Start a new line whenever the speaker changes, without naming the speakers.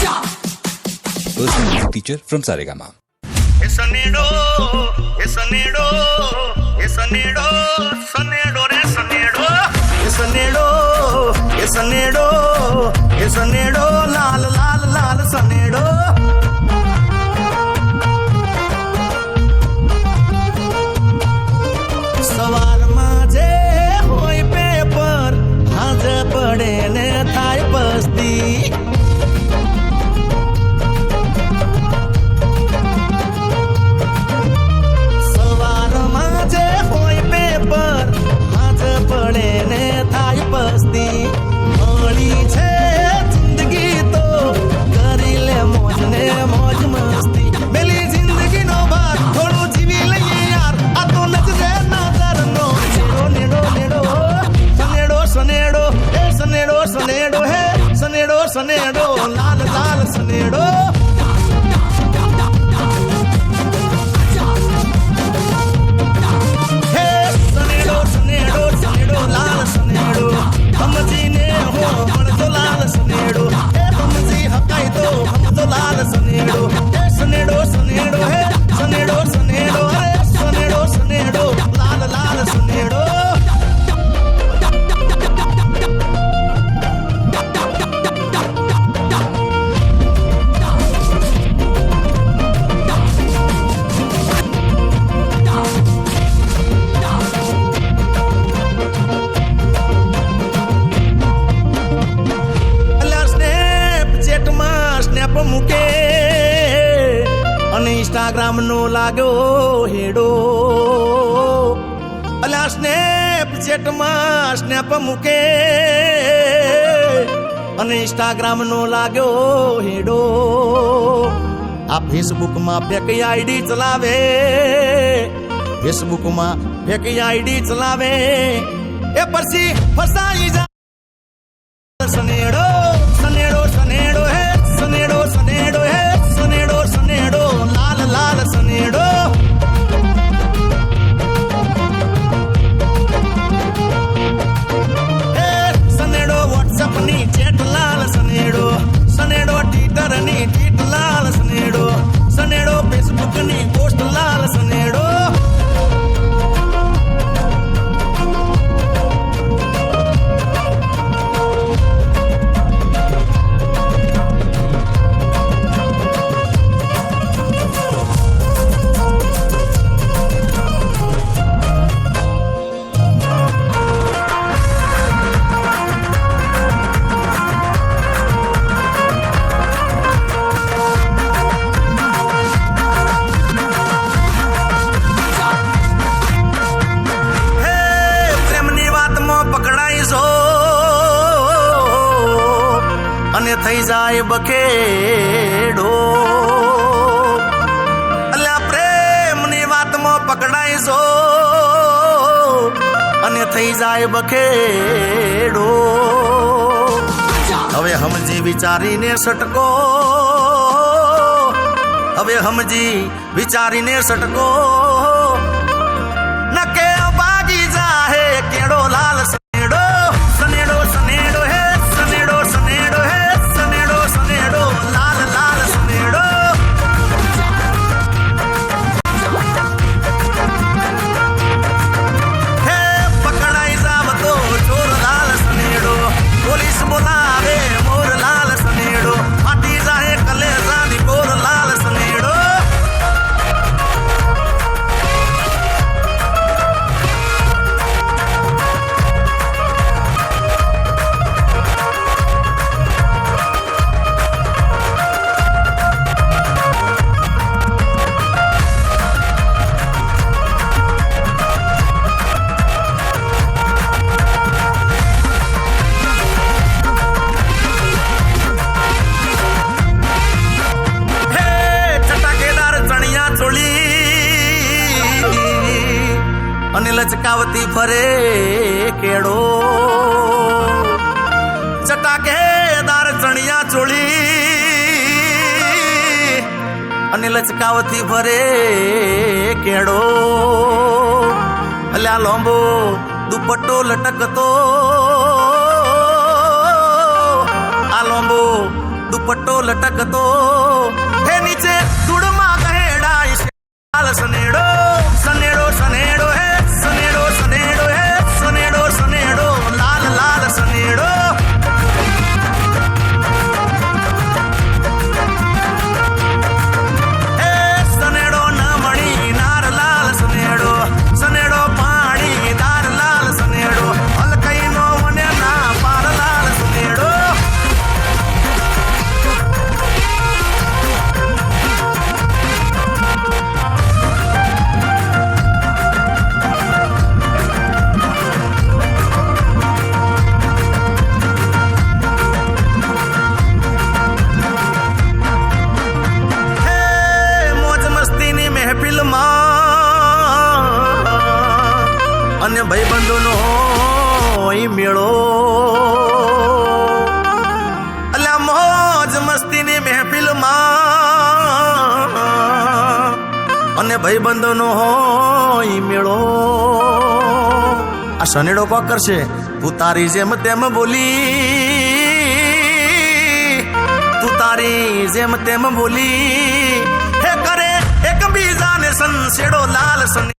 Personal music teacher from Saregama.
Sanedo, sanedo, sanedo, sanedo, sanedo, sanedo, sanedo, sanedo, lal lal lal sanedo. સવારમાં જે હોય paper હાજર પડે ને થાય પસ્તી પડે ને થાય પસ્તી મળી છે જિંદગી તો કરી લે મોજ ને મોજ મસ્તી પેલી જિંદગી નો ભાગ થોડું જીવી લઈએ યાર આ તો નજરે નજર નો નેડો નેડો નેડો સનેડો સનેડો એ સનેડો સનેડો હે સનેડો સનેડો લાલ લાલ સનેડો લાલ સનેડો સમજીને હો મળતો લાલ સનેડો એ સમજી હકાય તો હમતો લાલ સનેડો એ સનેડો સનેડો હે સનેડો સનેડો અરે સનેડો સનેડો લાલ લાલ સનેડો મૂકે અને ઇન્સ્ટાગ્રામ નો લાગ્યો હેડો અલા સ્નેપ ચેટમાં સ્નેપ મૂકે અને ઇન્સ્ટાગ્રામ નો લાગ્યો હેડો આ ફેસબુકમાં ફેક આઈડી ચલાવે ફેસબુકમાં ફેક આઈડી ચલાવે એ પછી ફસાઈ જાય સનેડો સનેડો સનેડો હે સનેડો સનેડો હે સનેડો સનેડો લાલ લાલ સનેડો હે સનેડો વોટ્સઅપ ની ચેટ લાલ સનેડો સનેડો ટ્વિટર ની ટ્વીટ લાલ સનેડો સનેડો ફેસબુક ની પોસ્ટ લાલ સનેડો થઈ જાય બખેડો અલ્યા પ્રેમની વાતમાં પકડાઈ જો અને થઈ જાય બખેડો હવે સમજી વિચારીને સટકો હવે સમજી વિચારીને સટકો નકે ભાગી જાહે કેડો લાલ સનેડો સનેડો સનેડો હે સનેડો સનેડો હે સનેડો સનેડો લાલ લાલ સનેડો હે પકડાઈ જાવ તો ચોર લાલ સનેડો પોલીસ બોલાવે મોર લાલ સનેડો ફાટી જાહે કલેજાની બોર લાલ સનેડો અને લચકાવતી ફરે કેડો ચટાકેદાર ચણિયા ચોળી અને લચકાવતી ફરે કેડો અલ્યા લોંબો દુપટ્ટો લટકતો આ લોંબો દુપટ્ટો લટકતો હે નીચે ધૂળમાં કહેડાય છે લાલ સનેડો સનેડો સનેડો હે સનેડો સનેડો હે સનેડો સનેડો લાલ લાલ સનેડો હે સનેડો ન મણી નાર લાલ સનેડો સનેડો પાણી દાર લાલ સનેડો હલકઈનો મને ના પાર લાલ સનેડો હે મોજ મસ્તીની મહેફિલમાં અને ભાઈબંધોનો હોય મેળો અલ્યા મોજ મસ્તીની મહેફિલમાં અને ભાઈબંધોનો હોય મેળો આ સનેડો કોક કરશે તું તારી જેમ તેમ બોલી તું તારી જેમ તેમ બોલી હે કરે એક બીજાને સંસેડો લાલ સને